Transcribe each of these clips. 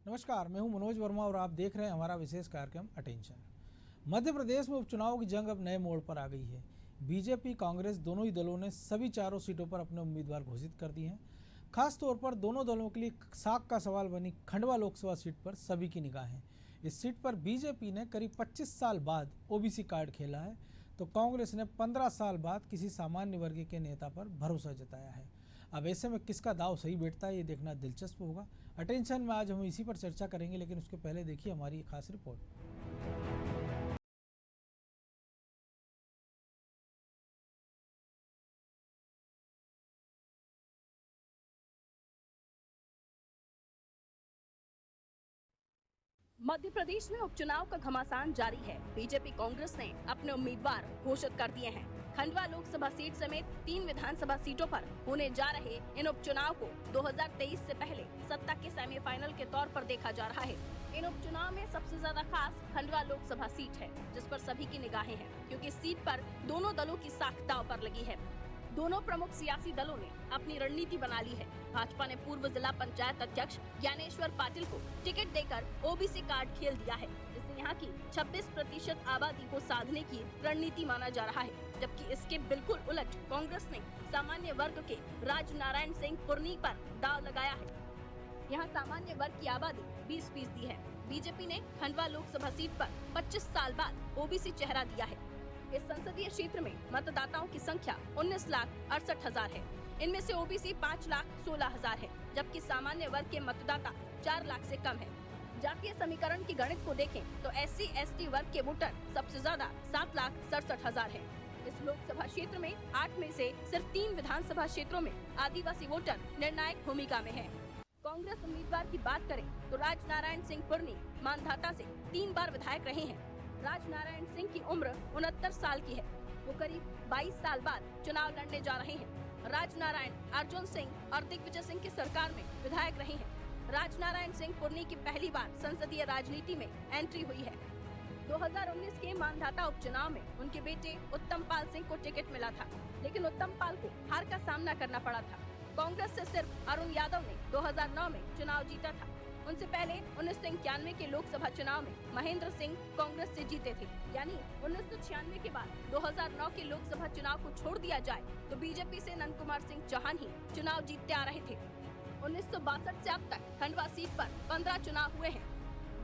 नमस्कार, मैं हूं मनोज वर्मा और आप देख रहे हैं हमारा विशेष कार्यक्रम अटेंशन। मध्य प्रदेश में उपचुनाव की जंग अब नए मोड़ पर आ गई है। बीजेपी, कांग्रेस दोनों ही दलों ने सभी चारों सीटों पर अपने उम्मीदवार घोषित कर दिए हैं। खास तौर पर दोनों दलों के लिए साख का सवाल बनी खंडवा लोकसभा सीट पर सभी की निगाहें। इस सीट पर बीजेपी ने करीब 25 साल बाद ओबीसी कार्ड खेला है, तो कांग्रेस ने 15 साल बाद किसी सामान्य वर्ग के नेता पर भरोसा जताया है। अब ऐसे में किसका दाव सही बैठता है, ये देखना दिलचस्प होगा। अटेंशन में आज हम इसी पर चर्चा करेंगे, लेकिन उसके पहले देखिए हमारी खास रिपोर्ट। मध्य प्रदेश में उपचुनाव का घमासान जारी है। बीजेपी कांग्रेस ने अपने उम्मीदवार घोषित कर दिए हैं। खंडवा लोकसभा सीट समेत 3 विधानसभा सीटों पर होने जा रहे इन उपचुनाव को 2023 से पहले सत्ता के सेमीफाइनल के तौर पर देखा जा रहा है। इन उपचुनाव में सबसे ज्यादा खास खंडवा लोकसभा सीट है, जिस पर सभी की निगाहें हैं, क्योंकि इस सीट पर दोनों दलों की साख दांव पर लगी है। दोनों प्रमुख सियासी दलों ने अपनी रणनीति बना ली है। भाजपा ने पूर्व जिला पंचायत अध्यक्ष ज्ञानेश्वर पाटिल को टिकट देकर ओबीसी कार्ड खेल दिया है, जिसे यहाँ की 26% आबादी को साधने की रणनीति माना जा रहा है। जबकि इसके बिल्कुल उलट कांग्रेस ने सामान्य वर्ग के राजनारायण सिंह पुरनी पर दाव लगाया है। यहाँ सामान्य वर्ग की आबादी 20% है। बीजेपी ने खंडवा लोकसभा सीट पर 25 साल बाद ओबीसी चेहरा दिया है। इस संसदीय क्षेत्र में मतदाताओं की संख्या 19,68,000 है। इनमें से ओबीसी 5,16,000 है, जबकि सामान्य वर्ग के मतदाता 4 लाख से कम है। जातीय समीकरण की गणित को देखें तो SC/ST वर्ग के वोटर सबसे ज्यादा 7,67,000 है। इस लोकसभा क्षेत्र में 8 में से सिर्फ 3 विधानसभा क्षेत्रों में आदिवासी वोटर निर्णायक भूमिका में है। कांग्रेस उम्मीदवार की बात करें तो राजनारायण सिंह पुरनी मानधाता से 3 बार विधायक रहे हैं। राजनारायण सिंह की उम्र 69 साल की है। वो करीब 22 साल बाद चुनाव लड़ने जा रहे हैं। राजनारायण अर्जुन सिंह और दिग्विजय सिंह की सरकार में विधायक रहे हैं। राजनारायण सिंह पुरनी की पहली बार संसदीय राजनीति में एंट्री हुई है। 2019 के मानधाता उपचुनाव में उनके बेटे उत्तम पाल सिंह को टिकट मिला था, लेकिन उत्तम पाल को हार का सामना करना पड़ा था। कांग्रेस से सिर्फ अरुण यादव ने 2009 में चुनाव जीता था। उनसे पहले 1991 के लोकसभा चुनाव में महेंद्र सिंह कांग्रेस से जीते थे। यानी 1996 के बाद 2009 के लोकसभा चुनाव को छोड़ दिया जाए तो बीजेपी से नंद कुमार सिंह चौहान ही चुनाव जीतते आ रहे थे। 1962 से अब तक खंडवा सीट पर 15 चुनाव हुए हैं,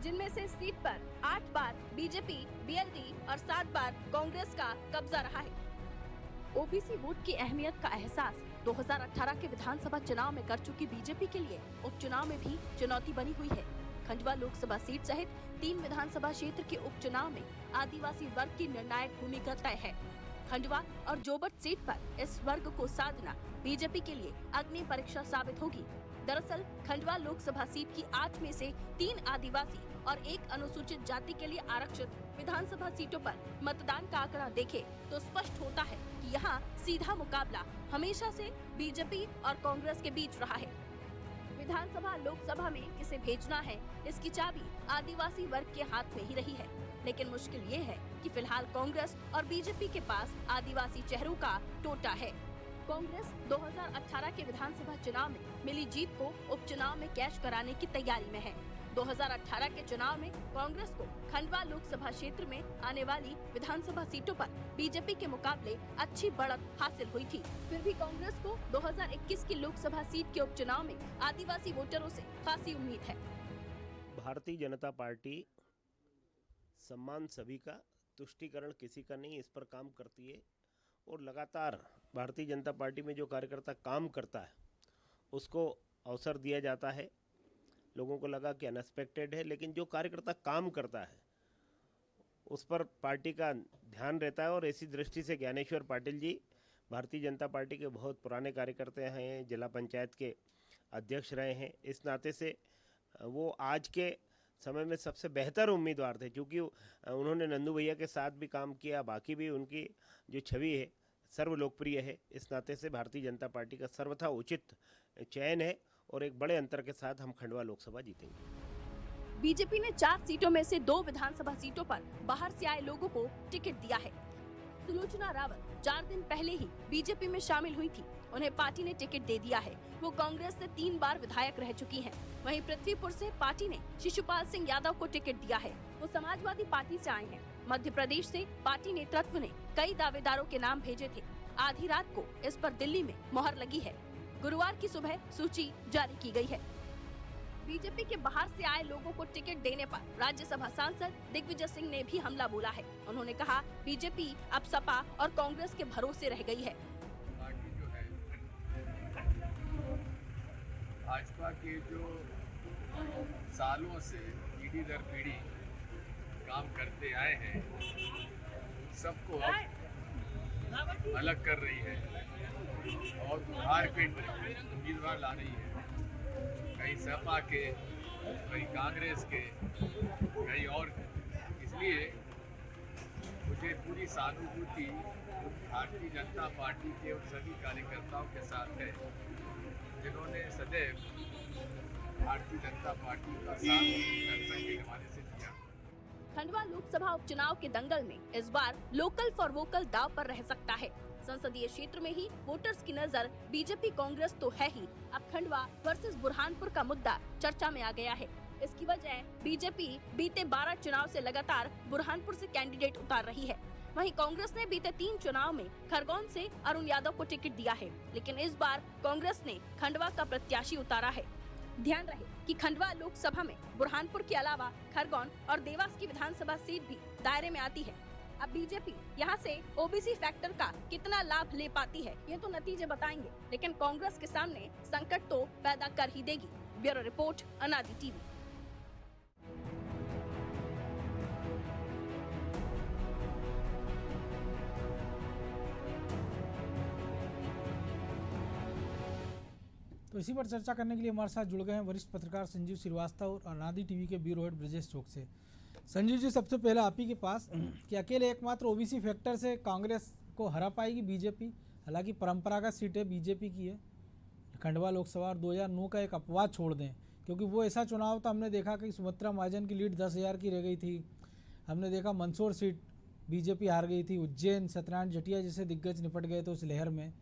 जिनमें से सीट पर 8 बार बीजेपी, BLD और 7 बार कांग्रेस का कब्जा रहा है। ओबीसी वोट की अहमियत का एहसास 2018 के विधानसभा चुनाव में कर चुकी बीजेपी के लिए उपचुनाव में भी चुनौती बनी हुई है। खंडवा लोकसभा सीट सहित 3 विधानसभा क्षेत्र के उपचुनाव में आदिवासी वर्ग की निर्णायक भूमिका तय है। खंडवा और जोबट सीट पर इस वर्ग को साधना बीजेपी के लिए अग्नि परीक्षा साबित होगी। दरअसल खंडवा लोकसभा सीट की 8 में से 3 आदिवासी और 1 अनुसूचित जाति के लिए आरक्षित विधानसभा सीटों पर मतदान का आंकड़ा देखे तो स्पष्ट होता है कि यहाँ सीधा मुकाबला हमेशा से बीजेपी और कांग्रेस के बीच रहा है। विधानसभा लोकसभा में किसे भेजना है, इसकी चाबी आदिवासी वर्ग के हाथ में ही रही है। लेकिन मुश्किल ये है कि फिलहाल कांग्रेस और बीजेपी के पास आदिवासी चेहरों का टोटा है। कांग्रेस 2018 के विधानसभा चुनाव में मिली जीत को उपचुनाव में कैश कराने की तैयारी में है। 2018 के चुनाव में कांग्रेस को खंडवा लोकसभा क्षेत्र में आने वाली विधानसभा सीटों पर बीजेपी के मुकाबले अच्छी बढ़त हासिल हुई थी। फिर भी कांग्रेस को 2021 की लोकसभा सीट के उपचुनाव में आदिवासी वोटरों से खासी उम्मीद है। भारतीय जनता पार्टी सम्मान सभी का, तुष्टिकरण किसी का नहीं, इस पर काम करती है और लगातार भारतीय जनता पार्टी में जो कार्यकर्ता काम करता है उसको अवसर दिया जाता है। लोगों को लगा कि अनएक्सपेक्टेड है, लेकिन जो कार्यकर्ता काम करता है उस पर पार्टी का ध्यान रहता है। और ऐसी दृष्टि से ज्ञानेश्वर पाटिल जी भारतीय जनता पार्टी के बहुत पुराने कार्यकर्ता हैं, जिला पंचायत के अध्यक्ष रहे हैं। इस नाते से वो आज के समय में सबसे बेहतर उम्मीदवार थे, क्योंकि उन्होंने नंदू भैया के साथ भी काम किया, बाकी भी उनकी जो छवि है सर्वलोकप्रिय है। इस नाते से भारतीय जनता पार्टी का सर्वथा उचित चयन है और एक बड़े अंतर के साथ हम खंडवा लोकसभा जीतेंगे। बीजेपी ने 4 सीटों में से 2 विधानसभा सीटों पर बाहर से आए लोगों को टिकट दिया है। सुलोचना रावत 4 दिन पहले ही बीजेपी में शामिल हुई थी। उन्हें पार्टी ने टिकट दे दिया है। वो कांग्रेस से 3 बार विधायक रह चुकी हैं। वहीं पृथ्वीपुर से पार्टी ने शिशुपाल सिंह यादव को टिकट दिया है। वो समाजवादी पार्टी से आए हैं। मध्य प्रदेश से पार्टी नेतृत्व ने कई दावेदारों के नाम भेजे थे। आधी रात को इस पर दिल्ली में मोहर लगी है। गुरुवार की सुबह सूची जारी की गई है। बीजेपी के बाहर से आए लोगों को टिकट देने पर राज्यसभा सांसद दिग्विजय सिंह ने भी हमला बोला है। उन्होंने कहा, बीजेपी अब सपा और कांग्रेस के भरोसे रह गई है। पार्टी जो है भाजपा के जो सालों से पीढ़ी दर पीढ़ी काम करते आए हैं, सबको अब अलग कर रही है और उधार पे उम्मीदवार ला रही है। कहीं सपा के, कहीं कांग्रेस के, कहीं और। इसलिए मुझे पूरी सहानुभूति भारतीय जनता पार्टी के उन सभी कार्यकर्ताओं के साथ है जिन्होंने सदैव भारतीय जनता पार्टी का साथ जनसंघ के हवाले से दिया। खंडवा लोकसभा उपचुनाव के दंगल में इस बार लोकल फॉर वोकल दांव पर रह सकता है। संसदीय क्षेत्र में ही वोटर्स की नजर बीजेपी कांग्रेस तो है ही, अब खंडवा वर्सेस बुरहानपुर का मुद्दा चर्चा में आ गया है। इसकी वजह बीजेपी बीते 12 चुनाव से लगातार बुरहानपुर से कैंडिडेट उतार रही है। वहीं कांग्रेस ने बीते 3 चुनाव में खरगोन से अरुण यादव को टिकट दिया है, लेकिन इस बार कांग्रेस ने खंडवा का प्रत्याशी उतारा है। ध्यान रहे कि खंडवा लोकसभा में बुरहानपुर के अलावा खरगोन और देवास की विधानसभा सीट भी दायरे में आती है। अब बीजेपी यहां से ओबीसी फैक्टर का कितना लाभ ले पाती है, ये तो नतीजे बताएंगे, लेकिन कांग्रेस के सामने संकट तो पैदा कर ही देगी। ब्यूरो रिपोर्ट, अनादि टीवी। तो इसी पर चर्चा करने के लिए हमारे साथ जुड़ गए हैं वरिष्ठ पत्रकार संजीव श्रीवास्तव और अनादि टीवी के ब्यूरो हेड ब्रजेश चौक से। संजीव जी, सबसे पहले आप ही के पास कि अकेले एकमात्र ओबीसी फैक्टर से कांग्रेस को हरा पाएगी बीजेपी? हालांकि परंपरागत सीटें बीजेपी की है। खंडवा लोकसभा और 2009 का एक अपवाद छोड़ दें, क्योंकि वो ऐसा चुनाव था, हमने देखा कि सुमित्रा महाजन की लीड 10,000 की रह गई थी। हमने देखा मंदसौर सीट बीजेपी हार गई थी। उज्जैन सत्यनारायण जटिया जैसे दिग्गज निपट गए थे उस लहर में।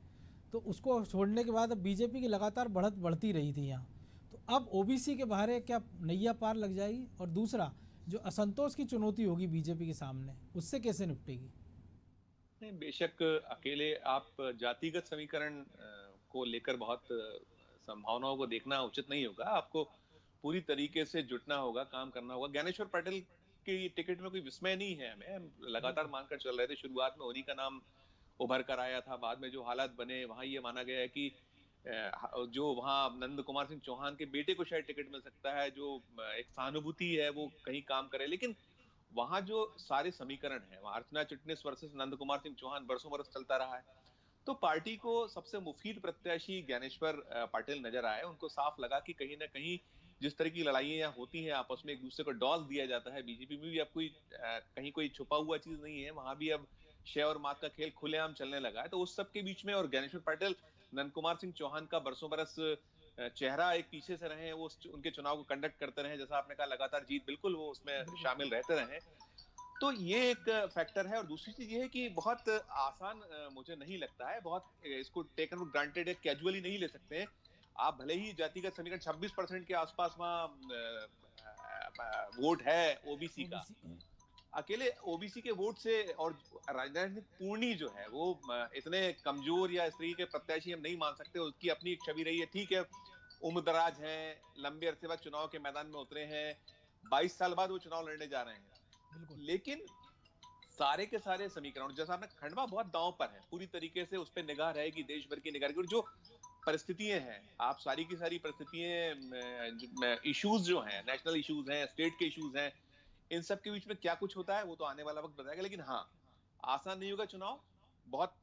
तो उसको छोड़ने के बाद अब बीजेपी की लगातार बढ़त बढ़ती रही थी यहाँ। तो अब ओबीसी के बाहर क्या नैया पार लग जाएगी? और दूसरा, जो असंतोष की चुनौती होगी बीजेपी के सामने, उससे कैसे निपटेगी? नहीं, बेशक अकेले आप जातिगत समीकरण को लेकर बहुत संभावनाओं को देखना उचित नहीं होगा। आपको पूरी तरीके से जुटना होगा, काम करना होगा। ज्ञानेश्वर पाटिल की टिकट में कोई विस्मय नहीं है। हमें लगातार मानकर चल रहे थे, शुरुआत में उन्हीं का नाम उभर कर आया था। बाद में जो हालात बने, वहां ये माना गया है कि जो वहाँ नंद कुमार सिंह चौहान के बेटे को शायद टिकट मिल सकता है, जो एक सहानुभूति है वो कहीं काम करे। लेकिन वहां जो सारे समीकरण है, वहां अर्चना चिटनिस वर्सेस नंद कुमार सिंह चौहान बरसों बरस चलता रहा है। तो पार्टी को सबसे मुफीद प्रत्याशी ज्ञानेश्वर पाटिल नजर आए। उनको साफ लगा कि कहीं ना कहीं जिस तरह की लड़ाइयां होती हैं, आपस में एक दूसरे को डॉल दिया जाता है, बीजेपी में भी अब कोई कहीं कोई छुपा हुआ चीज नहीं है। वहां भी अब शय और मात का खेल खुलेआम चलने लगा है। तो उस सब के बीच में और ज्ञानेश्वर पाटिल नंद कुमार सिंह चौहान का बरसों बरस चेहरा एक पीछे से रहे हैं, वो उनके चुनाव को कंडक्ट करते रहे, जैसा आपने कहा लगातार जीत, बिल्कुल वो उसमें शामिल रहते रहे। तो ये एक फैक्टर है। और दूसरी चीज ये है कि बहुत आसान मुझे नहीं लगता है, बहुत इसको टेकन फॉर ग्रांटेड है, कैजुअली नहीं ले सकते हैं आप। भले ही जातिगत समीकरण 26% के आसपास वहां वोट है ओबीसी का, अकेले ओबीसी के वोट से और राजनीतिक पूर्णी जो है वो इतने कमजोर या इस तरीके के प्रत्याशी हम नहीं मान सकते। उसकी अपनी एक छवि रही है। ठीक है, उम्रदराज हैं, लंबे अरसे बाद चुनाव के मैदान में उतरे हैं, 22 साल बाद वो चुनाव लड़ने जा रहे हैं। लेकिन सारे के सारे समीकरण, जैसा आपने खंडवा बहुत दांव पर है, पूरी तरीके से उस पर निगाह रहेगी, देश भर की निगाह रहेगी। और जो परिस्थितियां हैं, आप सारी की सारी परिस्थितियां, इश्यूज जो हैं, नेशनल इश्यूज हैं, स्टेट के इश्यूज हैं, इन सब के बीच में क्या कुछ होता है वो तो आने वाला वक्त बताएगा। लेकिन हाँ, आसान नहीं होगा चुनाव, बहुत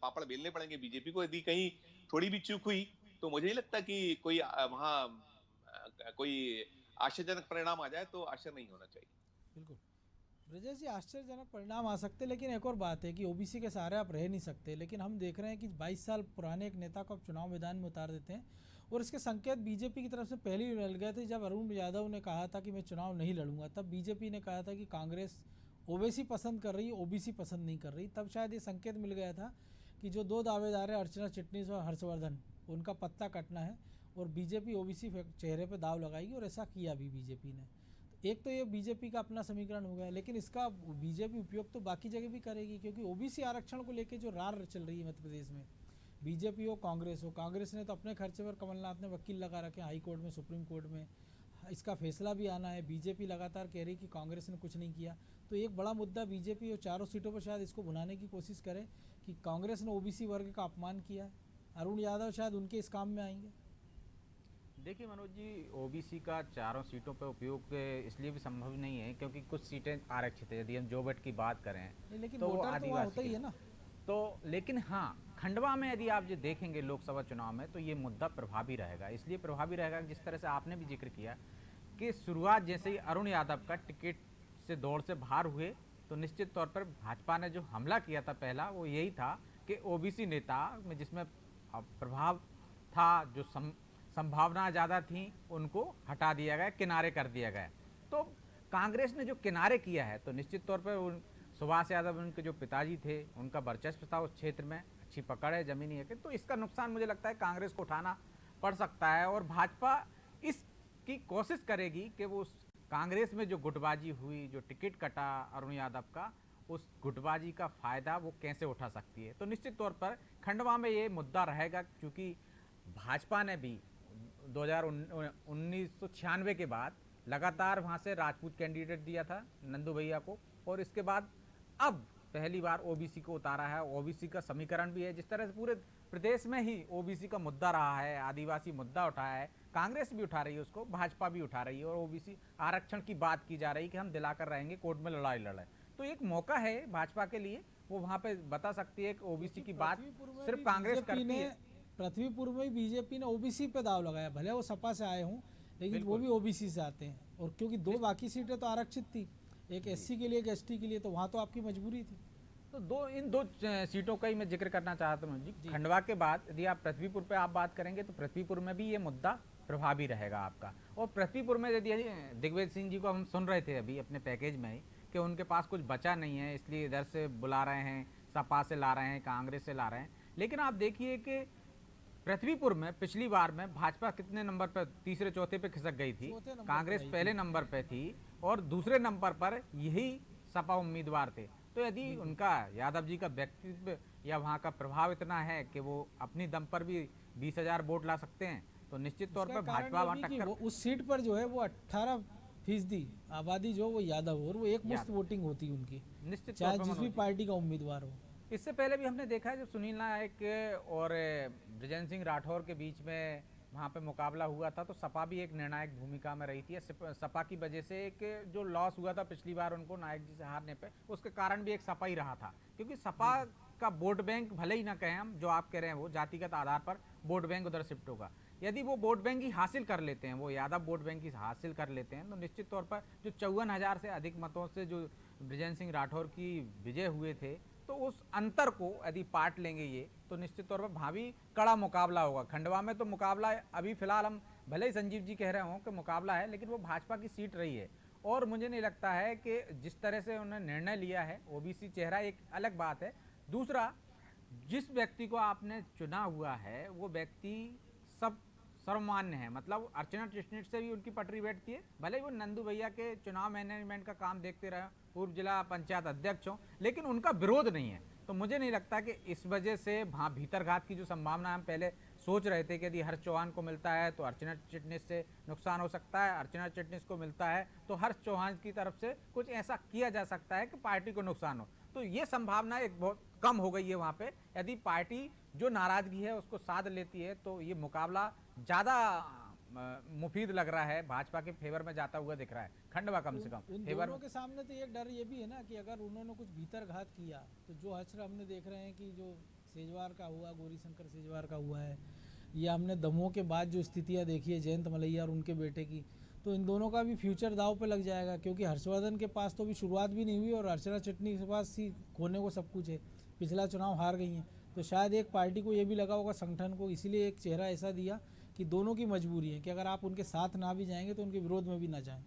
पापड़ बेलने पड़ेंगे बीजेपी को। यदि कहीं थोड़ी भी चूक हुई तो मुझे नहीं लगता कि कोई वहां कोई आश्चर्यजनक परिणाम आ जाए, तो आश्चर्य नहीं होना चाहिए। बिल्कुल ब्रजेश जी, आश्चर्यजनक परिणाम आ सकते, लेकिन एक और बात है कि ओबीसी के सहारे आप रह नहीं सकते। लेकिन हम देख रहे हैं कि 22 साल पुराने एक नेता को आप चुनाव मैदान में उतार देते हैं, और इसके संकेत बीजेपी की तरफ से पहले ही मिल गए थे। जब अरुण यादव ने कहा था कि मैं चुनाव नहीं लड़ूंगा, तब बीजेपी ने कहा था कि कांग्रेस ओवैसी पसंद कर रही है, ओबीसी पसंद नहीं कर रही। तब शायद ये संकेत मिल गया था कि जो दो दावेदार हैं अर्चना चिटनीस और हर्षवर्धन, उनका पत्ता कटना है और बीजेपी ओबीसी चेहरे पर दाव लगाएगी, और ऐसा किया भी बीजेपी ने। एक तो ये बीजेपी का अपना समीकरण हो गया, लेकिन इसका बीजेपी उपयोग तो बाकी जगह भी करेगी, क्योंकि ओबीसी आरक्षण को लेकर जो रार चल रही है मध्य प्रदेश में, बीजेपी हो कांग्रेस हो, कांग्रेस ने तो अपने खर्चे पर कमलनाथ ने वकील लगा रखे हाई कोर्ट में, सुप्रीम कोर्ट में, इसका फैसला भी आना है। बीजेपी लगातार कह रही कि कांग्रेस ने कुछ नहीं किया। तो एक बड़ा मुद्दा बीजेपी और चारों सीटों पर शायद इसको भुनाने की कोशिश करे कि कांग्रेस ने ओबीसी वर्ग का अपमान किया है। अरुण यादव शायद उनके इस काम में आएंगे। देखिए मनोज जी, ओबीसी का चारों सीटों पर उपयोग इसलिए भी संभव नहीं है क्योंकि कुछ सीटें आरक्षित है। यदि हम जोबट की बात करें लेकिन तो वोटर तो वहाँ होता ही है ना। तो लेकिन हाँ, खंडवा में यदि आप जो देखेंगे लोकसभा चुनाव में, तो ये मुद्दा प्रभावी रहेगा। इसलिए प्रभावी रहेगा जिस तरह से आपने भी जिक्र किया कि शुरुआत जैसे ही अरुण यादव का टिकट से दौड़ से बाहर हुए, तो निश्चित तौर पर भाजपा ने जो हमला किया था पहला, वो यही था कि ओबीसी नेता में जिसमें प्रभाव था, जो संभावना ज़्यादा थी, उनको हटा दिया गया, किनारे कर दिया गया। तो कांग्रेस ने जो किनारे किया है, तो निश्चित तौर पर उन सुभाष यादव उनके जो पिताजी थे, उनका वर्चस्व था उस क्षेत्र में, अच्छी पकड़ है जमीनी है, तो इसका नुकसान मुझे लगता है कांग्रेस को उठाना पड़ सकता है। और भाजपा इसकी कोशिश करेगी कि वो कांग्रेस में जो गुटबाजी हुई, जो टिकट कटा अरुण यादव का, उस गुटबाजी का फायदा वो कैसे उठा सकती है। तो निश्चित तौर पर खंडवा में ये मुद्दा रहेगा, क्योंकि भाजपा ने भी 1996 के बाद लगातार वहाँ से राजपूत कैंडिडेट दिया था नंदू भैया को, और इसके बाद अब पहली बार ओबीसी को उतारा है। ओबीसी का समीकरण भी है, जिस तरह से पूरे प्रदेश में ही ओबीसी का मुद्दा रहा है, आदिवासी मुद्दा उठाया है, कांग्रेस भी उठा रही है उसको, भाजपा भी उठा रही है, और ओबीसी आरक्षण की बात की जा रही है कि हम दिलाकर रहेंगे, कोर्ट में लड़ाई लड़े। तो एक मौका है भाजपा के लिए, वो वहाँ पे बता सकती है कि ओबीसी की बात सिर्फ कांग्रेस करती है। पृथ्वीपुर में बीजेपी ने ओबीसी पे दाव लगाया, भले वो सपा से आए हों, लेकिन वो भी ओबीसी से आते हैं। और क्योंकि दो बाकी सीटें तो आरक्षित थी, एक एससी के लिए, एक एसटी के लिए, तो वहाँ तो आपकी मजबूरी थी। तो इन दो सीटों का ही मैं जिक्र करना चाहता हूँ जी। खंडवा के बाद यदि आप पृथ्वीपुर पे आप बात करेंगे, तो पृथ्वीपुर में भी ये मुद्दा प्रभावी रहेगा आपका। और पृथ्वीपुर में यदि दिग्विजय सिंह जी को हम सुन रहे थे अभी अपने पैकेज में ही कि उनके पास कुछ बचा नहीं है, इसलिए इधर से बुला रहे हैं, सपा से ला रहे हैं, कांग्रेस से ला रहे हैं। लेकिन आप देखिए कि पृथ्वीपुर में पिछली बार में भाजपा कितने नंबर पर, तीसरे चौथे पे खिसक गई थी, कांग्रेस पहले नंबर पे थी, और दूसरे नंबर पर यही सपा उम्मीदवार थे। तो यदि उनका यादव जी का व्यक्तित्व या वहाँ का प्रभाव इतना है कि वो अपनी दम पर भी 20,000 वोट ला सकते हैं, तो निश्चित तौर पर भाजपा वहाँ टक्कर। उस सीट पर जो है वो 18% आबादी जो वो यादव, और वो एक मुश्त वोटिंग होती है उनकी, निश्चित चाहे जिस भी पार्टी का उम्मीदवार हो। इससे पहले भी हमने देखा है जब सुनील नायक और बृजेंद्र सिंह राठौर के बीच में वहाँ पे मुकाबला हुआ था, तो सपा भी एक निर्णायक भूमिका में रही थी। सपा की वजह से एक जो लॉस हुआ था पिछली बार उनको नायक जी से हारने पे, उसके कारण भी एक सपा ही रहा था। क्योंकि सपा का वोट बैंक, भले ही ना कहें हम, जो आप कह रहे हैं वो जातिगत आधार पर वोट बैंक उधर शिफ्ट होगा। यदि वो वोट बैंक ही हासिल कर लेते हैं, वो यादव वोट बैंक ही हासिल कर लेते हैं, तो निश्चित तौर पर जो 54,000 से अधिक मतों से जो बृजेंद्र सिंह राठौर की विजय हुए थे, तो उस अंतर को यदि पाट लेंगे ये, तो निश्चित तौर पर भावी कड़ा मुकाबला होगा। खंडवा में तो मुकाबला अभी फिलहाल हम भले ही संजीव जी कह रहे हों कि मुकाबला है, लेकिन वो भाजपा की सीट रही है। और मुझे नहीं लगता है कि जिस तरह से उन्होंने निर्णय लिया है, ओबीसी चेहरा एक अलग बात है। दूसरा, जिस व्यक्ति को आपने चुना हुआ है वो व्यक्ति सब सर्वमान्य है, मतलब अर्चना चिटनीस से भी उनकी पटरी बैठती है, भले ही वो नंदू भैया के चुनाव मैनेजमेंट का काम देखते रहे, पूर्व जिला पंचायत अध्यक्ष हों, लेकिन उनका विरोध नहीं है। तो मुझे नहीं लगता कि इस वजह से वहाँ भीतरघात की जो संभावना हम पहले सोच रहे थे कि यदि हर्ष चौहान को मिलता है तो अर्चना चिटनीस से नुकसान हो सकता है, अर्चना चिटनीस को मिलता है तो हर्ष चौहान की तरफ से कुछ ऐसा किया जा सकता है कि पार्टी को नुकसान हो, तो ये संभावना एक बहुत कम हो गई है वहाँ पे। यदि पार्टी जो नाराजगी है उसको साध लेती है, तो ये मुकाबला ज़्यादा मुफीद लग रहा है, भाजपा के फेवर में जाता हुआ दिख रहा है खंडवा कम से कम। उन दोनों के सामने तो एक डर ये भी है ना कि अगर उन्होंने कुछ भीतर घात किया, तो जो हश्र हमने देख रहे हैं कि जो सेजवार का हुआ, गौरीशंकर सेजवार का हुआ है, या हमने दमोह के बाद जो स्थितियाँ देखी है जयंत मलैया और उनके बेटे की, तो इन दोनों का भी फ्यूचर दाव पे लग जाएगा। क्योंकि हर्षवर्धन के पास तो अभी शुरुआत भी नहीं हुई और अर्चना चिटनीस के पास ही खोने को सब कुछ है, पिछला चुनाव हार गई हैं। तो शायद एक पार्टी को ये भी लगा होगा, संगठन को, इसीलिए एक चेहरा ऐसा दिया कि दोनों की मजबूरी है कि अगर आप उनके साथ ना भी जाएंगे तो उनके विरोध में भी ना जाएं।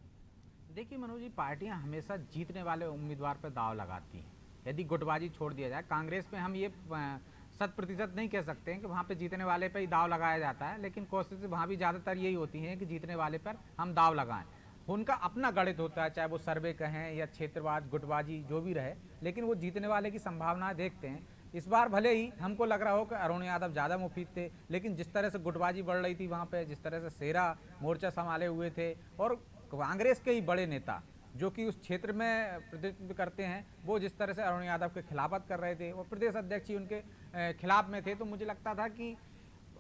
देखिए मनोज जी, पार्टियां हमेशा जीतने वाले उम्मीदवार पर दाव लगाती हैं। यदि गुटबाजी छोड़ दिया जाए, कांग्रेस में हम ये 100% नहीं कह सकते हैं कि वहाँ पे जीतने वाले पर ही दाव लगाया जाता है, लेकिन कोशिश वहाँ भी ज़्यादातर यही होती है कि जीतने वाले पर हम दाव लगाएं। उनका अपना गणित होता है, चाहे वो सर्वे कहें या क्षेत्रवाद गुटबाजी जो भी रहे, लेकिन वो जीतने वाले की संभावना देखते हैं। इस बार भले ही हमको लग रहा हो कि अरुण यादव ज़्यादा मुफीद थे, लेकिन जिस तरह से गुटबाजी बढ़ रही थी वहाँ पे, जिस तरह से शेरा मोर्चा संभाले हुए थे और कांग्रेस के ही बड़े नेता जो कि उस क्षेत्र में प्रतिनिधित्व करते हैं, वो जिस तरह से अरुण यादव के खिलाफत कर रहे थे और प्रदेश अध्यक्ष ही उनके खिलाफ में थे, तो मुझे लगता था कि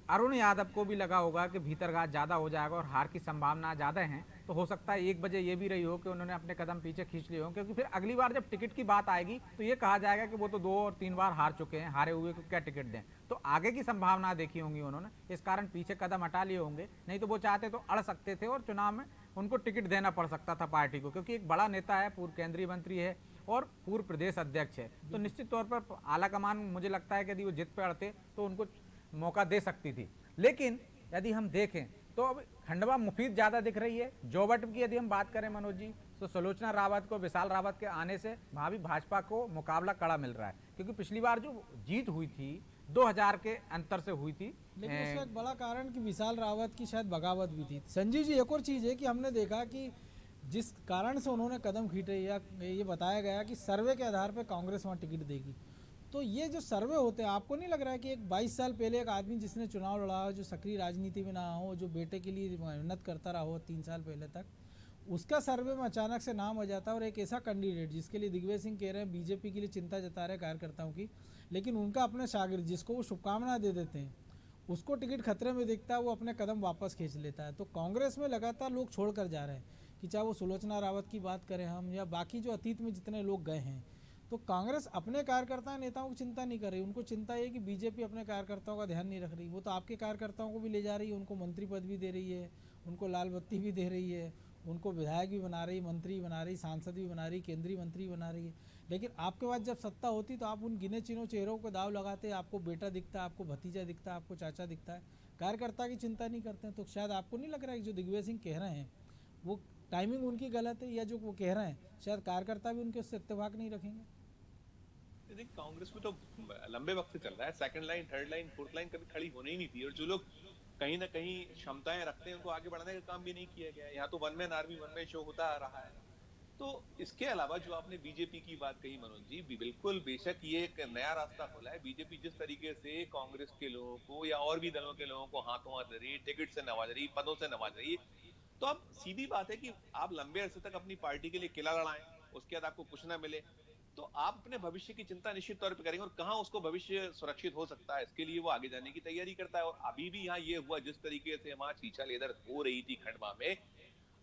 अरुण यादव को भी लगा होगा कि भीतरघात ज़्यादा हो जाएगा और हार की संभावना ज़्यादा है। तो हो सकता है एक वजह ये भी रही हो कि उन्होंने अपने कदम पीछे खींच लिए हो, क्योंकि फिर अगली बार जब टिकट की बात आएगी तो ये कहा जाएगा कि वो तो 2 और 3 बार हार चुके हैं, हारे हुए को क्या टिकट दें। तो आगे की संभावना देखी होंगी उन्होंने, इस कारण पीछे कदम हटा लिए होंगे। नहीं तो वो चाहते तो अड़ सकते थे और चुनाव में उनको टिकट देना पड़ सकता था पार्टी को, क्योंकि एक बड़ा नेता है, पूर्व केंद्रीय मंत्री है और पूर्व प्रदेश अध्यक्ष है। तो निश्चित तौर पर आला कमान, मुझे लगता है कि यदि वो जिद पे अड़ते तो उनको मौका दे सकती थी। लेकिन यदि हम देखें तो अब खंडवा मुफीद ज़्यादा दिख रही है। जोबट की यदि हम बात करें मनोज जी, तो सुलोचना रावत को, विशाल रावत के आने से भावी भाजपा को मुकाबला कड़ा मिल रहा है, क्योंकि पिछली बार जो जीत हुई थी 2000 के अंतर से हुई थी। लेकिन उसका एक बड़ा कारण कि विशाल रावत की शायद बगावत भी थी। संजीव जी, एक और चीज़ है कि हमने देखा कि जिस कारण से उन्होंने कदम खींचे, या ये बताया गया कि सर्वे के आधार पर कांग्रेस वहाँ टिकट देगी, तो ये जो सर्वे होते हैं, आपको नहीं लग रहा है कि एक 22 साल पहले एक आदमी जिसने चुनाव लड़ा हो, जो सक्रिय राजनीति में ना हो, जो बेटे के लिए मेहनत करता रहा हो 3 साल पहले तक, उसका सर्वे में अचानक से नाम हो जाता है, और एक ऐसा कैंडिडेट जिसके लिए दिग्विजय सिंह कह रहे हैं बीजेपी के लिए चिंता जता रहे कार्यकर्ताओं की, लेकिन उनका अपने शागिर्द जिसको वो शुभकामना दे देते हैं, उसको टिकट खतरे में दिखता है, वो अपने कदम वापस खींच लेता है। तो कांग्रेस में लगातार लोग छोड़ कर जा रहे हैं, कि चाहे वो सुलोचना रावत की बात करें हम, या बाकी जो अतीत में जितने लोग गए हैं। तो कांग्रेस अपने कार्यकर्ता नेताओं की चिंता नहीं कर रही, उनको चिंता ये कि बीजेपी अपने कार्यकर्ताओं का ध्यान नहीं रख रही। वो तो आपके कार्यकर्ताओं को भी ले जा रही है, उनको मंत्री पद भी दे रही है, उनको लाल बत्ती भी दे रही है, उनको विधायक भी बना रही, मंत्री बना रही, सांसद भी बना रही, केंद्रीय मंत्री बना रही है। लेकिन आपके पास जब सत्ता होती तो आप उन गिने चुने चेहरों को दाव लगाते, आपको बेटा दिखता है, आपको भतीजा दिखता है, आपको चाचा दिखता है, कार्यकर्ता की चिंता नहीं करते हैं। तो शायद आपको नहीं लग रहा है कि जो दिग्विजय सिंह कह रहे हैं वो टाइमिंग उनकी गलत है, या जो वो कह रहे हैं शायद कार्यकर्ता भी उनके उससे इत्तेफाक नहीं रखेंगे? कांग्रेस में तो लंबे वक्त से चल रहा है, second line, third line, fourth line कभी खड़ी होने ही नहीं थी, और जो लोग कहीं ना कहीं क्षमताएं रखते हैं उनको आगे बढ़ाने का काम भी नहीं किया गया। यहाँ तो one man army, one man show होता आ रहा है। तो इसके अलावा जो आपने बीजेपी की बात कही मनोज जी, बिल्कुल बेशक ये एक नया रास्ता खोला है। बीजेपी जिस तरीके से कांग्रेस के लोगों को या और भी दलों के लोगों को हाथों हाथ रही, टिकट से नवाज रही, पदों से नवाज रही, तो अब सीधी बात है कि आप लंबे अरसे तक अपनी पार्टी के लिए किला लड़ाएं, उसके बाद आपको कुछ ना मिले, तो आप अपने भविष्य की चिंता निश्चित तौर पर करेंगे, और कहां उसको भविष्य सुरक्षित हो सकता है इसके लिए वो आगे जाने की तैयारी करता है। और अभी भी यहाँ ये हुआ, जिस तरीके से वहां छीछा लेदर हो रही थी खंडवा में,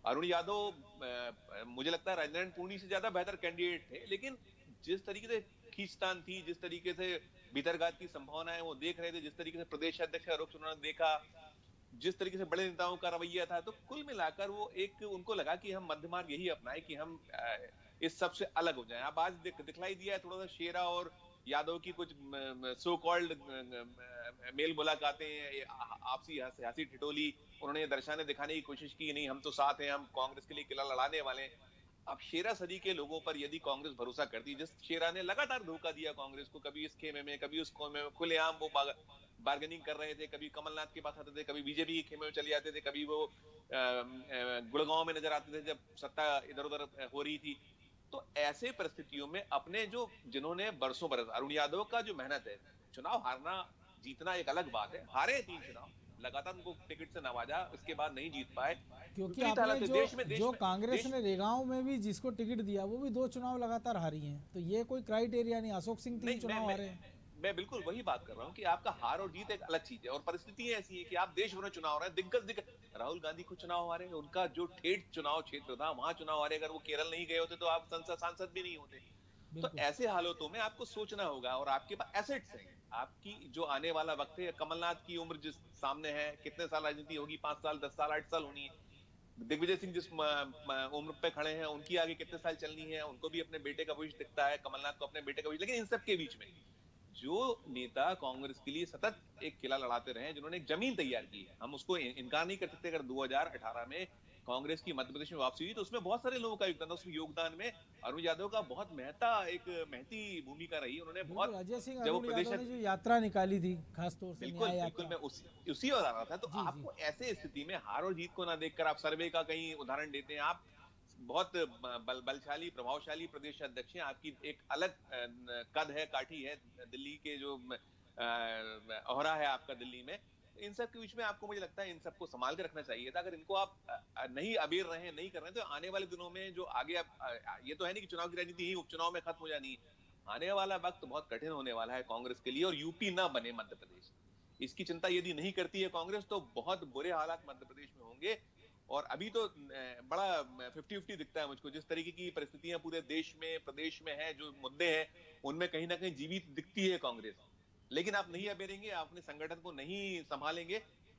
अरुण यादव मुझे लगता है राजेंद्र पूर्णी से ज्यादा बेहतर कैंडिडेट थे, लेकिन जिस तरीके से खींचतान थी, जिस तरीके से भीतरघात की संभावना है वो देख रहे थे, जिस तरीके से प्रदेश अध्यक्ष का रुख उन्होंने देखा, जिस तरीके से बड़े नेताओं का रवैया था, तो कुल मिलाकर वो एक उनको लगा कि हम मध्य मार्ग यही अपनाए कि हम इस सबसे अलग हो जाएं। अब आज दिखलाई दिया है थोड़ा सा शेरा और यादव की कुछ सो कॉल्ड मेल मुलाकातें, आपसी हंसी ठिठोली, उन्होंने दर्शाने दिखाने की कोशिश की, नहीं हम तो साथ हैं, हम कांग्रेस के लिए किला लड़ाने वाले हैं। अब शेरा सदी के लोगों पर यदि कांग्रेस भरोसा करती, जिस शेरा ने लगातार धोखा दिया कांग्रेस को, कभी इस खेमे में, कभी उस खेमे में, खुलेआम वो बार्गेनिंग कर रहे थे, कभी कमलनाथ के पास आते थे, कभी बीजेपी के खेमे में चले जाते थे, कभी वो गुड़गांव में नजर आते थे जब सत्ता इधर उधर हो रही थी। तो ऐसे परिस्थितियों में अपने जो जिन्होंने बरसों बरस, अरुण यादव का जो मेहनत है, चुनाव हारना जीतना एक अलग बात है, हारे 3 चुनाव लगातार, उनको टिकट से नवाजा, इसके बाद नहीं जीत पाए, क्योंकि आपने जो कांग्रेस ने रेगांव में भी जिसको टिकट दिया वो भी 2 चुनाव लगातार हारी हैं, तो ये कोई क्राइटेरिया नहीं। अशोक सिंह 3 चुनाव हारे हैं। मैं बिल्कुल वही बात कर रहा हूँ कि आपका हार और जीत एक अलग चीज है, और परिस्थिति ऐसी है कि आप देश भर में चुनाव रहे हैं, दिग्गज राहुल गांधी को चुनाव हारे, उनका जो ठेठ चुनाव क्षेत्र था वहां चुनाव हारे, अगर वो केरल नहीं गए होते तो आप संसद सांसद भी नहीं होते। तो ऐसे हालातों में आपको सोचना होगा, और आपके पास एसेट्स हैं, आपकी जो आने वाला वक्त है, कमलनाथ की उम्र जिस सामने है, कितने साल राजनीति होगी, 5 साल, 10 साल, 8 साल होनी है, दिग्विजय सिंह जिस उम्र पे खड़े हैं, उनकी आगे कितने साल चलनी है, उनको भी अपने बेटे का भविष्य दिखता है, कमलनाथ को अपने बेटे का भविष्य। लेकिन इन सब के बीच में जो नेता कांग्रेस के लिए सतत एक किला लड़ाते रहे, जिन्होंने एक जमीन तैयार की है, हम उसको इनकार नहीं कर सकते। अगर 2018 में कांग्रेस की मध्य प्रदेश में वापसी हुई तो उसमें बहुत सारे लोगों का योगदान था। उसमें योगदान में अरुण यादव का बहुत महती भूमिका रही। उन्होंने बिल्कुल, बहुत, अजय सिंह जब वो अरुण प्रदेश, यादव ने जो यात्रा निकाली थी, खास तौर से बिल्कुल न्याय बिल्कुल, यात्रा। मैं उसी और आ रहा था। तो जी जी। आपको ऐसे स्थिति में हार और जीत को ना देखकर आप सर्वे का कहीं उदाहरण देते हैं। आप बहुत बलशाली प्रभावशाली प्रदेश अध्यक्ष हैं। आपकी एक अलग कद है, काठी है, दिल्ली के जो ओहरा है आपका दिल्ली में। इन सब के बीच में आपको, मुझे लगता है, इन सबको संभाल के रखना चाहिए था। अगर इनको आप नहीं अबेर रहे हैं, नहीं कर रहे हैं, तो आने वाले दिनों में जो आगे ये तो है नहीं कि चुनाव की राजनीति ही उपचुनाव में खत्म हो जानी है। आने वाला वक्त बहुत कठिन होने वाला है कांग्रेस के लिए, और यूपी ना बने मध्य प्रदेश, इसकी चिंता यदि नहीं करती है कांग्रेस तो बहुत बुरे हालात मध्य प्रदेश में होंगे। और अभी तो बड़ा 50-50 दिखता है मुझको। जिस तरीके की परिस्थितियां पूरे देश में, प्रदेश में है, जो मुद्दे हैं, उनमें कहीं ना कहीं जीवित दिखती है कांग्रेस। लेकिन आप नहीं अबेरेंगे, आप अपने संगठन को नहीं संभालेंगे,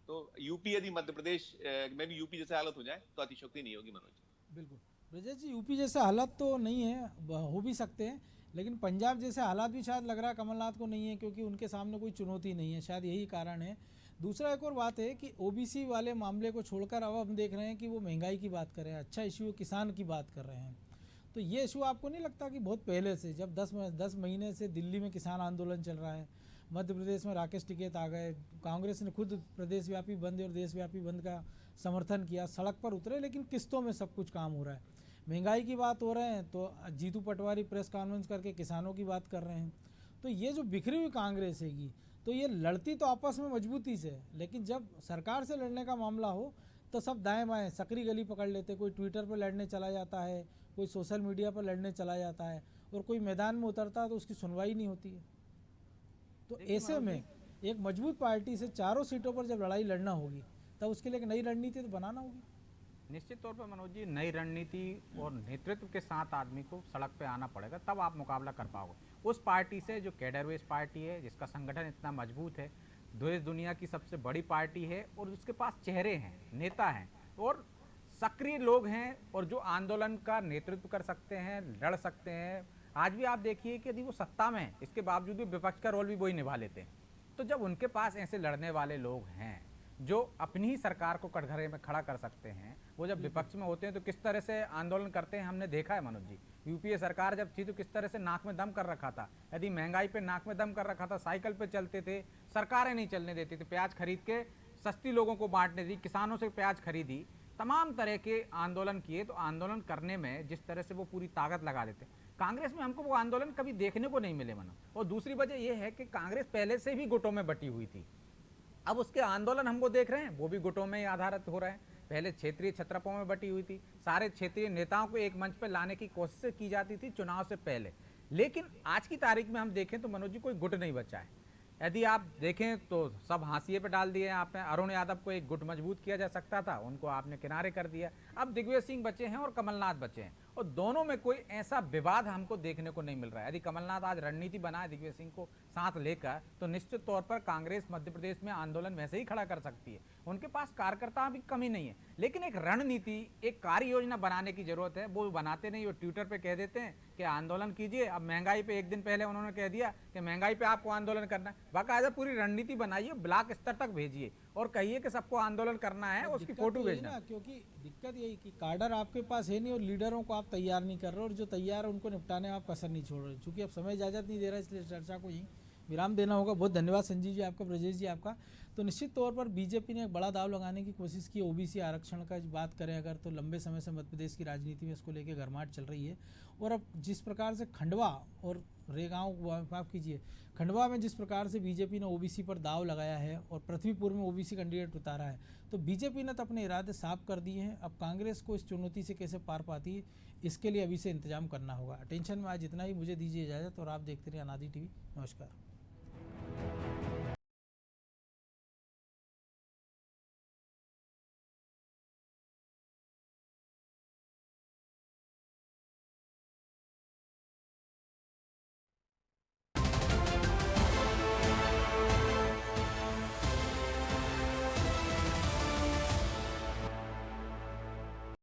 तो यूपी, यदि मध्य प्रदेश में भी यूपी जैसे हालत हो जाए तो अतिशयोक्ति नहीं होगी मनोज। बिल्कुल ब्रजेश जी, यूपी जैसे हालात तो नहीं है, हो भी सकते हैं, लेकिन पंजाब जैसे हालात भी शायद लग रहा है कमलनाथ को नहीं है, क्योंकि उनके सामने कोई चुनौती नहीं है, शायद यही कारण है। दूसरा एक और बात है कि ओबीसी वाले मामले को छोड़कर अब हम देख रहे हैं कि वो महंगाई की बात कर रहे हैं, अच्छा इशू किसान की बात कर रहे हैं। तो ये इशू आपको नहीं लगता कि बहुत पहले से, जब 10 महीने से दिल्ली में किसान आंदोलन चल रहा है, मध्य प्रदेश में राकेश टिकैत आ गए, कांग्रेस ने खुद प्रदेशव्यापी बंद और देशव्यापी बंद का समर्थन किया, सड़क पर उतरे, लेकिन किस्तों में सब कुछ काम हो रहा है। महंगाई की बात हो रहे हैं तो जीतू पटवारी प्रेस कॉन्फ्रेंस करके किसानों की बात कर रहे हैं। तो ये जो बिखरी हुई कांग्रेस हैगी, तो ये लड़ती तो आपस में मजबूती से, लेकिन जब सरकार से लड़ने का मामला हो तो सब दाएं बाएं सकरी गली पकड़ लेते, कोई ट्विटर पर लड़ने चला जाता है, कोई सोशल मीडिया पर लड़ने चला जाता है, और कोई मैदान में उतरता है तो उसकी सुनवाई नहीं होती है। तो ऐसे में एक मजबूत पार्टी से चारों सीटों पर जब लड़ाई लड़ना होगी, तब उसके लिए एक नई रणनीति तो बनाना होगी। निश्चित तौर पर मनोज जी, नई रणनीति और नेतृत्व के साथ आदमी को सड़क पे आना पड़ेगा, तब आप मुकाबला कर पाओगे उस पार्टी से जो कैडर बेस पार्टी है, जिसका संगठन इतना मजबूत है, देश दुनिया की सबसे बड़ी पार्टी है, और उसके पास चेहरे हैं, नेता हैं और सक्रिय लोग हैं, और जो आंदोलन का नेतृत्व कर सकते हैं, लड़ सकते हैं। आज भी आप देखिए कि यदि वो सत्ता में है, इसके बावजूद भी विपक्ष का रोल भी वही निभा लेते हैं। तो जब उनके पास ऐसे लड़ने वाले लोग हैं जो अपनी ही सरकार को कटघरे में खड़ा कर सकते हैं, वो जब विपक्ष में होते हैं तो किस तरह से आंदोलन करते हैं हमने देखा है मनोज जी। यूपीए सरकार जब थी तो किस तरह से नाक में दम कर रखा था, यदि महंगाई पे नाक में दम कर रखा था, साइकिल पे चलते थे, सरकारें नहीं चलने देती थी, प्याज खरीद के सस्ती लोगों को बांटने दी, किसानों से प्याज खरीदी, तमाम तरह के आंदोलन किए। तो आंदोलन करने में जिस तरह से वो पूरी ताकत लगा देते, कांग्रेस में हमको वो आंदोलन कभी देखने को नहीं मिले मनोज। और दूसरी वजह यह है कि कांग्रेस पहले से भी गुटों में बटी हुई थी, अब उसके आंदोलन हमको देख रहे हैं वो भी गुटों में ही आधारित हो रहे हैं। पहले क्षेत्रीय छत्रपों में बटी हुई थी, सारे क्षेत्रीय नेताओं को एक मंच पर लाने की कोशिश की जाती थी चुनाव से पहले, लेकिन आज की तारीख में हम देखें तो मनोज जी कोई गुट नहीं बचा है। यदि आप देखें तो सब हाशिए पे डाल दिए आपने। अरुण यादव को एक गुट मजबूत किया जा सकता था, उनको आपने किनारे कर दिया। अब दिग्विजय सिंह बचे हैं और कमलनाथ बचे हैं, और दोनों में कोई ऐसा विवाद हमको देखने को नहीं मिल रहा है। यदि कमलनाथ आज रणनीति बनाए दिग्विजय सिंह को साथ लेकर, तो निश्चित तौर पर कांग्रेस मध्य प्रदेश में आंदोलन वैसे ही खड़ा कर सकती है। उनके पास कार्यकर्ता भी कमी नहीं है, लेकिन एक रणनीति, एक कार्य योजना बनाने की जरूरत है। वो बनाते नहीं, वो ट्विटर पे कह देते हैं कि आंदोलन कीजिए। अब महंगाई पे एक दिन पहले उन्होंने कह दिया कि महंगाई पे आपको आंदोलन करना है। बाकायदा पूरी रणनीति बनाइए, ब्लॉक स्तर तक भेजिए और कहिए कि सबको आंदोलन करना है, उसकी फोटो भेजना। क्योंकि दिक्कत यही कि कार्डर आपके पास है नहीं और लीडरों को आप तैयार नहीं कर रहे, और जो तैयार है उनको निपटाने में आप कसर नहीं छोड़ रहे। चूंकि अब समय इजाजत नहीं दे रहा, इसलिए चर्चा को यहीं विराम देना होगा। बहुत धन्यवाद संजीव जी आपका, ब्रजेश जी आपका। तो निश्चित तौर पर बीजेपी ने एक बड़ा दाव लगाने की कोशिश की। ओबीसी आरक्षण का बात करें अगर, तो लंबे समय से मध्य प्रदेश की राजनीति में इसको लेकर गर्माहट चल रही है। और अब जिस प्रकार से खंडवा और रेगांव, माफ कीजिए, खंडवा में जिस प्रकार से बीजेपी ने ओबीसी पर दाव लगाया है और पृथ्वीपुर में ओबीसी कैंडिडेट उतारा है, तो बीजेपी ने तो अपने इरादे साफ कर दिए हैं। अब कांग्रेस को इस चुनौती से कैसे पार पाती है, इसके लिए अभी से इंतजाम करना होगा। अटेंशन में आज इतना ही, मुझे दीजिए इजाज़त और आप देखते रहिए अनादि टीवी। नमस्कार।